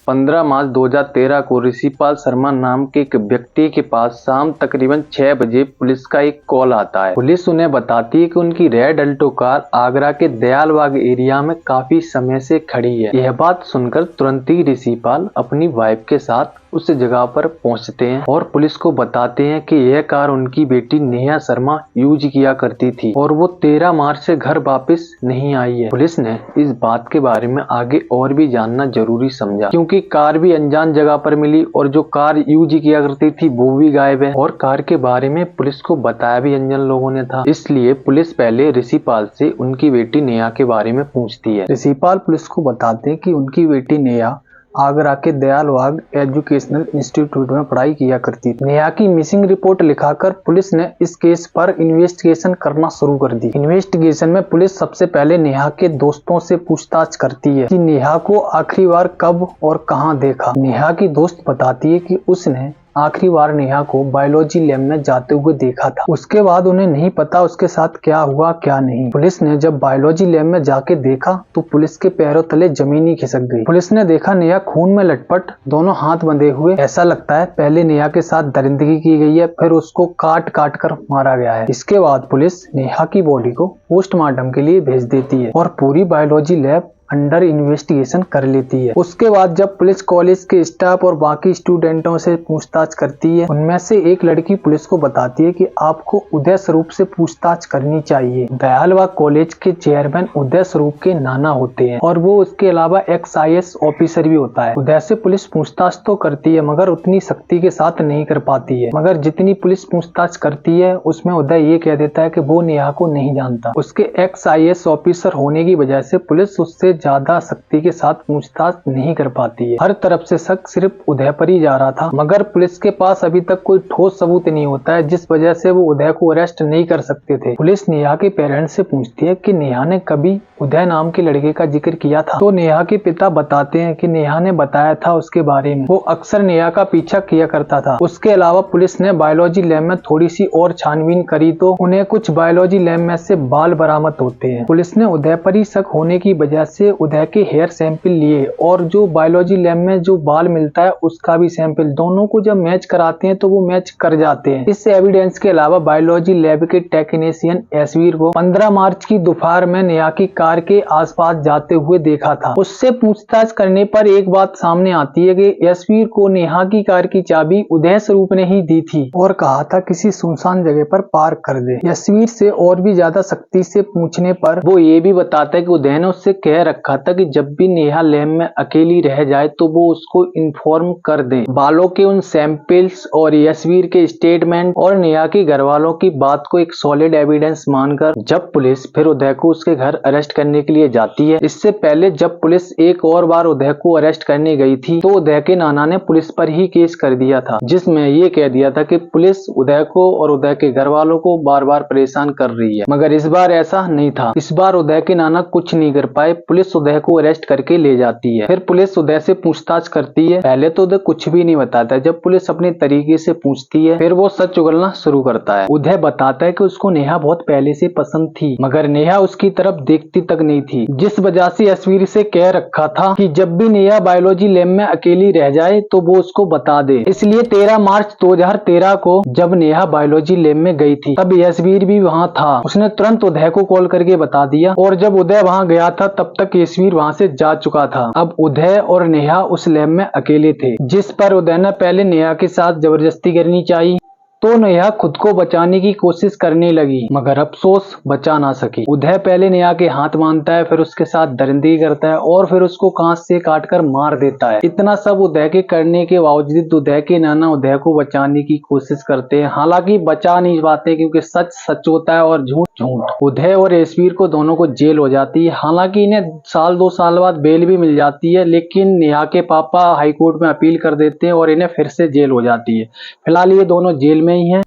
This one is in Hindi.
15 मार्च 2013 को ऋषिपाल शर्मा नाम के एक व्यक्ति के पास शाम तकरीबन 6 बजे पुलिस का एक कॉल आता है। पुलिस उन्हें बताती है कि उनकी रेड अल्टो कार आगरा के दयालबाग एरिया में काफी समय से खड़ी है। यह बात सुनकर तुरंत ही ऋषिपाल अपनी वाइफ के साथ उस जगह पर पहुंचते हैं और पुलिस को बताते हैं कि यह कार उनकी बेटी नेहा शर्मा यूज किया करती थी और वो 13 मार्च से घर वापस नहीं आई है। पुलिस ने इस बात के बारे में आगे और भी जानना जरूरी समझा, क्योंकि कार भी अनजान जगह पर मिली और जो कार यूज किया करती थी वो भी गायब है और कार के बारे में पुलिस को बताया भी अनजान लोगों ने था। इसलिए पुलिस पहले ऋषिपाल से उनकी बेटी नेहा के बारे में पूछती है। ऋषिपाल पुलिस को बताते हैं कि उनकी बेटी नेहा आगरा के दयालबाग एजुकेशनल इंस्टीट्यूट में पढ़ाई किया करती थी। नेहा की मिसिंग रिपोर्ट लिखाकर पुलिस ने इस केस पर इन्वेस्टिगेशन करना शुरू कर दी। इन्वेस्टिगेशन में पुलिस सबसे पहले नेहा के दोस्तों से पूछताछ करती है कि नेहा को आखिरी बार कब और कहां देखा। नेहा की दोस्त बताती है कि उसने आखिरी बार नेहा को बायोलॉजी लैब में जाते हुए देखा था। उसके बाद उन्हें नहीं पता उसके साथ क्या हुआ क्या नहीं। पुलिस ने जब बायोलॉजी लैब में जाके देखा तो पुलिस के पैरों तले जमीन ही खिसक गई। पुलिस ने देखा नेहा खून में लटपट, दोनों हाथ बंधे हुए। ऐसा लगता है पहले नेहा के साथ दरिंदगी की गई है, फिर उसको काट काट कर मारा गया है। इसके बाद पुलिस नेहा की बॉडी को पोस्टमार्टम के लिए भेज देती है और पूरी बायोलॉजी लैब अंडर इन्वेस्टिगेशन कर लेती है। उसके बाद जब पुलिस कॉलेज के स्टाफ और बाकी स्टूडेंटों से पूछताछ करती है, उनमें से एक लड़की पुलिस को बताती है कि आपको उदय स्वरूप से पूछताछ करनी चाहिए। दयालबाग कॉलेज के चेयरमैन उदय स्वरूप के नाना होते हैं और वो उसके अलावा IAS ऑफिसर भी होता है। उदय से पुलिस पूछताछ तो करती है मगर उतनी सख्ती के साथ नहीं कर पाती है। मगर जितनी पुलिस पूछताछ करती है उसमें उदय ये कह देता है कि वो नेहा को नहीं जानता। उसके IAS ऑफिसर होने की वजह से पुलिस उससे ज्यादा सख्ती के साथ पूछताछ नहीं कर पाती है। हर तरफ से शक सिर्फ उदय पर ही जा रहा था, मगर पुलिस के पास अभी तक कोई ठोस सबूत नहीं होता है जिस वजह से वो उदय को अरेस्ट नहीं कर सकते थे। पुलिस नेहा के पेरेंट्स से पूछती है कि नेहा ने कभी उदय नाम के लड़के का जिक्र किया था। तो नेहा के पिता बताते हैं कि नेहा ने बताया था उसके बारे में, वो अक्सर नेहा का पीछा किया करता था। उसके अलावा पुलिस ने बायोलॉजी लैब में थोड़ी सी और छानबीन करी तो उन्हें कुछ बायोलॉजी लैब में से बाल बरामद होते हैं। पुलिस ने उदय पर ही शक होने की वजह से उदय के हेयर सैंपल लिए और जो बायोलॉजी लैब में जो बाल मिलता है उसका भी सैंपल, दोनों को जब मैच कराते हैं तो वो मैच कर जाते हैं। इस एविडेंस के अलावा बायोलॉजी लैब के टेक्नीशियन एसवीर को 15 मार्च की दोपहर में नेहा की कार के आसपास जाते हुए देखा था। उससे पूछताछ करने पर एक बात सामने आती है कि एसवीर को नेहा की कार की चाबी उदय स्वरूप ने ही दी थी और कहा था किसी सुनसान जगह पर पार्क कर दे। एसवीर से और भी ज्यादा सख्ती से पूछने पर वो ये भी बताता है कि उदय ने उससे कह रखा था कि जब भी नेहा लैब में अकेली रह जाए तो वो उसको इन्फॉर्म कर दे। बालों के उन सैंपल्स और यशवीर के स्टेटमेंट और नेहा के घर वालों की बात को एक सॉलिड एविडेंस मानकर जब पुलिस फिर उदय को उसके घर अरेस्ट करने के लिए जाती है। इससे पहले जब पुलिस एक और बार उदय को अरेस्ट करने गई थी तो उदय के नाना ने पुलिस पर ही केस कर दिया था, जिसमें ये कह दिया था कि पुलिस उदय को और उदय के घर वालों को बार बार परेशान कर रही है। मगर इस बार ऐसा नहीं था। इस बार उदय के नाना कुछ नहीं कर पाए। पुलिस उदय को अरेस्ट करके ले जाती है। फिर पुलिस उदय से पूछताछ करती है। पहले तो उदय कुछ भी नहीं बताता। जब पुलिस अपने तरीके से पूछती है फिर वो सच उगलना शुरू करता है। उदय बताता है कि उसको नेहा बहुत पहले से पसंद थी, मगर नेहा उसकी तरफ देखती तक नहीं थी, जिस वजह से यशवीर से कह रखा था कि जब भी नेहा बायोलॉजी लैब में अकेली रह जाए तो वो उसको बता दे। इसलिए 13 मार्च 2013 को जब नेहा बायोलॉजी लैब में गई थी तब यशवीर भी वहाँ था। उसने तुरंत उदय को कॉल करके बता दिया और जब उदय वहाँ गया था तब तक यशवीर वहाँ से जा चुका था। अब उदय और नेहा उस लैब में अकेले थे, जिस पर उदय ने पहले नेहा के साथ जबरदस्ती करनी चाहिए तो नेहा खुद को बचाने की कोशिश करने लगी, मगर अफसोस बचा ना सकी। उदय पहले नेहा के हाथ बांधता है, फिर उसके साथ दरिंदगी करता है और फिर उसको कांच से काटकर मार देता है। इतना सब उदय के करने के बावजूद उदय के नाना उदय को बचाने की कोशिश करते हैं, हालांकि बचा नहीं पाते क्योंकि सच सच होता है और झूठ झूठ। उदय और यशवीर को दोनों को जेल हो जाती है। हालांकि इन्हें साल 2 साल बाद बेल भी मिल जाती है, लेकिन नेहा के पापा हाईकोर्ट में अपील कर देते हैं और इन्हें फिर से जेल हो जाती है। फिलहाल ये दोनों जेल में ही हैं।